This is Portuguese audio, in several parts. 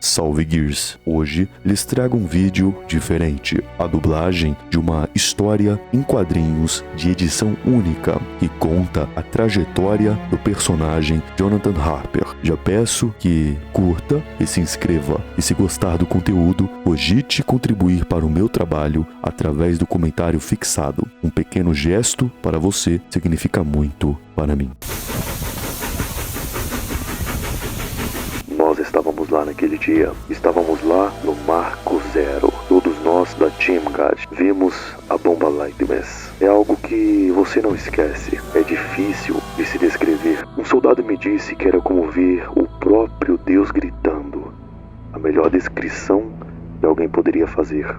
Salve Gears! Hoje lhes trago um vídeo diferente, a dublagem de uma história em quadrinhos de edição única que conta a trajetória do personagem Jonathan Harper. Já peço que curta e se inscreva, e se gostar do conteúdo, cogite contribuir para o meu trabalho através do comentário fixado. Um pequeno gesto para você significa muito para mim. Nós estávamos lá naquele dia, estávamos lá no Marco Zero. Todos nós da Team God vimos a bomba Lightmas. É algo que você não esquece, é difícil de se descrever. Um soldado me disse que era como ver o próprio Deus gritando. A melhor descrição que alguém poderia fazer.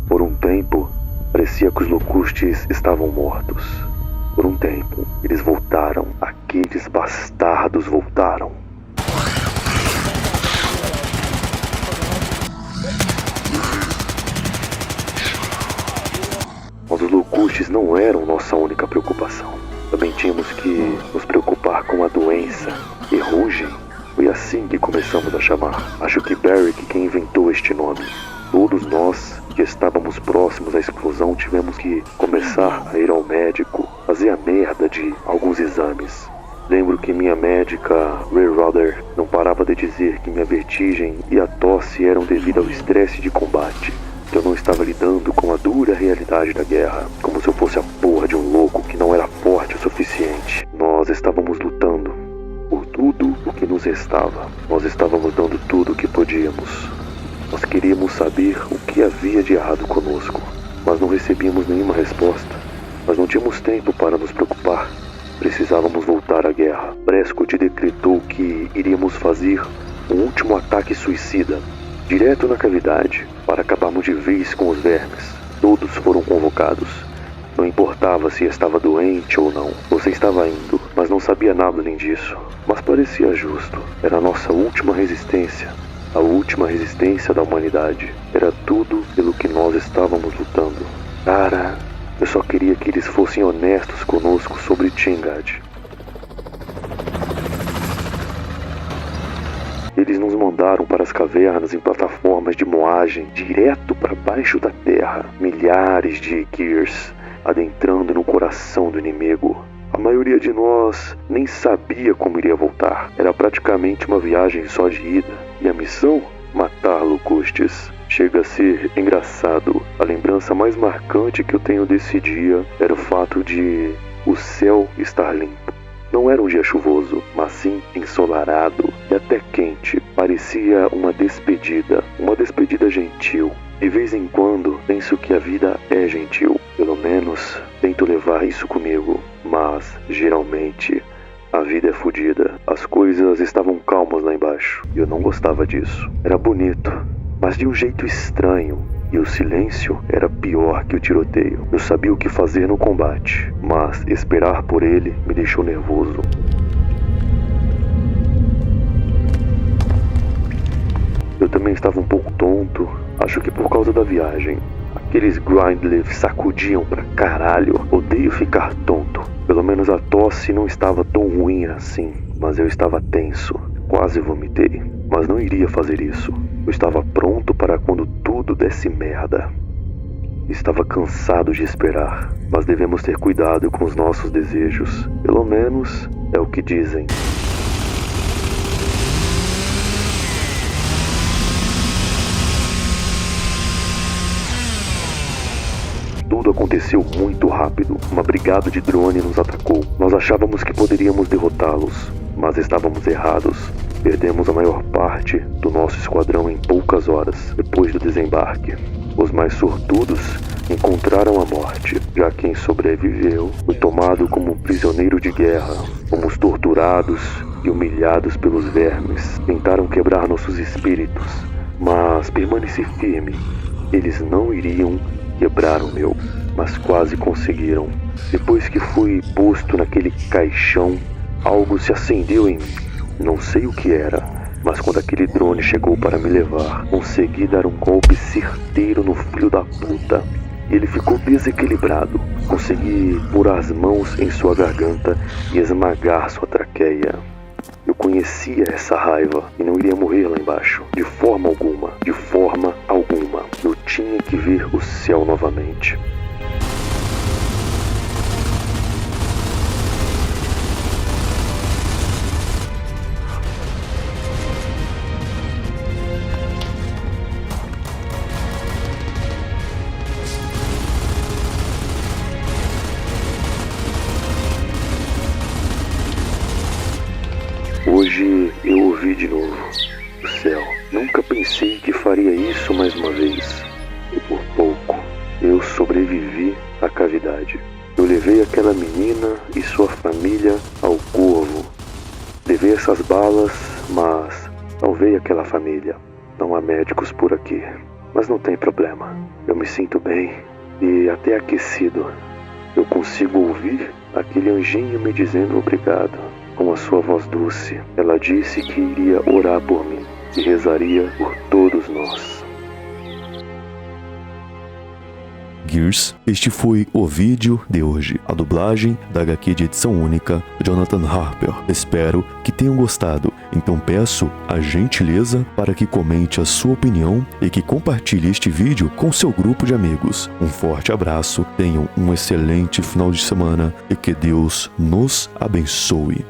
Por um tempo, parecia que os Locustes estavam mortos. Por um tempo, eles voltaram. Aqueles bastardos voltaram. Mas os Locustes não eram nossa única preocupação. Também tínhamos que nos preocupar com a doença. Ferrugem. Foi assim que começamos a chamar. Acho que Barrick quem inventou este nome. Todos nós que estávamos próximos à explosão tivemos que começar a ir ao médico, fazer a merda de alguns exames. Lembro que minha médica, Ray Rother, não parava de dizer que minha vertigem e a tosse eram devido ao estresse de combate. Que eu não estava lidando com a dura realidade da guerra, como se eu fosse a porra de um louco que não era forte o suficiente. Nós estávamos lutando por tudo o que nos restava. Nós estávamos dando tudo o que podíamos. Nós queríamos saber o que havia de errado conosco, mas não recebíamos nenhuma resposta. Nós não tínhamos tempo para nos preocupar. Precisávamos voltar à guerra. Prescott decretou que iríamos fazer um último ataque suicida, direto na cavidade, para acabarmos de vez com os vermes. Todos foram convocados. Não importava se estava doente ou não. Você estava indo, mas não sabia nada além disso. Mas parecia justo. Era a nossa última resistência. A última resistência da humanidade. Era tudo pelo que nós estávamos lutando. Cara, eu só queria que eles fossem honestos conosco sobre Tingad. Eles nos mandaram para as cavernas em plataformas de moagem, direto para baixo da terra. Milhares de Gears adentrando no coração do inimigo. A maioria de nós nem sabia como iria voltar. Era praticamente uma viagem só de ida. E a missão? Matar Locustes. Chega a ser engraçado. A lembrança mais marcante que eu tenho desse dia era o fato de o céu estar limpo. Não era um dia chuvoso, mas sim ensolarado e até quente. Parecia uma despedida gentil. De vez em quando, penso que a vida é gentil. Pelo menos, tento levar isso comigo. Mas, geralmente, a vida é fodida. As coisas estavam calmas lá embaixo. E eu não gostava disso. Era bonito, mas de um jeito estranho. E o silêncio era pior que o tiroteio. Eu sabia o que fazer no combate, mas esperar por ele me deixou nervoso. Eu também estava um pouco tonto, acho que por causa da viagem. Aqueles Grindleaf sacudiam pra caralho. Odeio ficar tonto. Pelo menos a tosse não estava tão ruim assim, mas eu estava tenso. Quase vomitei, mas não iria fazer isso. Eu estava pronto para quando tudo desse merda. Estava cansado de esperar, mas devemos ter cuidado com os nossos desejos. Pelo menos é o que dizem. Tudo aconteceu muito rápido. Uma brigada de drone nos atacou. Nós achávamos que poderíamos derrotá-los, mas estávamos errados. Perdemos a maior parte do nosso esquadrão em poucas horas depois do desembarque. Os mais sortudos encontraram a morte. Já quem sobreviveu foi tomado como um prisioneiro de guerra. Fomos torturados e humilhados pelos vermes. Tentaram quebrar nossos espíritos, mas permaneci firme. Eles não iriam quebrar o meu, mas quase conseguiram. Depois que fui posto naquele caixão, algo se acendeu em mim. Não sei o que era, mas quando aquele drone chegou para me levar, consegui dar um golpe certeiro no filho da puta. e ele ficou desequilibrado. Consegui pôr as mãos em sua garganta e esmagar sua traqueia. Eu conhecia essa raiva e não iria morrer lá embaixo, de forma alguma, de forma alguma. Eu tinha que ver o céu novamente. Hoje eu ouvi de novo o céu. Nunca pensei que faria isso mais uma vez. E por pouco eu sobrevivi à cavidade. Eu levei aquela menina e sua família ao corvo. Levei essas balas, mas salvei aquela família. Não há médicos por aqui, mas não tem problema. Eu me sinto bem e até aquecido. Eu consigo ouvir aquele anjinho me dizendo obrigado. Com a sua voz doce, ela disse que iria orar por mim e rezaria por todos nós. Gears, este foi o vídeo de hoje, a dublagem da HQ de edição única Jonathan Harper. Espero que tenham gostado, então peço a gentileza para que comente a sua opinião e que compartilhe este vídeo com seu grupo de amigos. Um forte abraço, tenham um excelente final de semana e que Deus nos abençoe.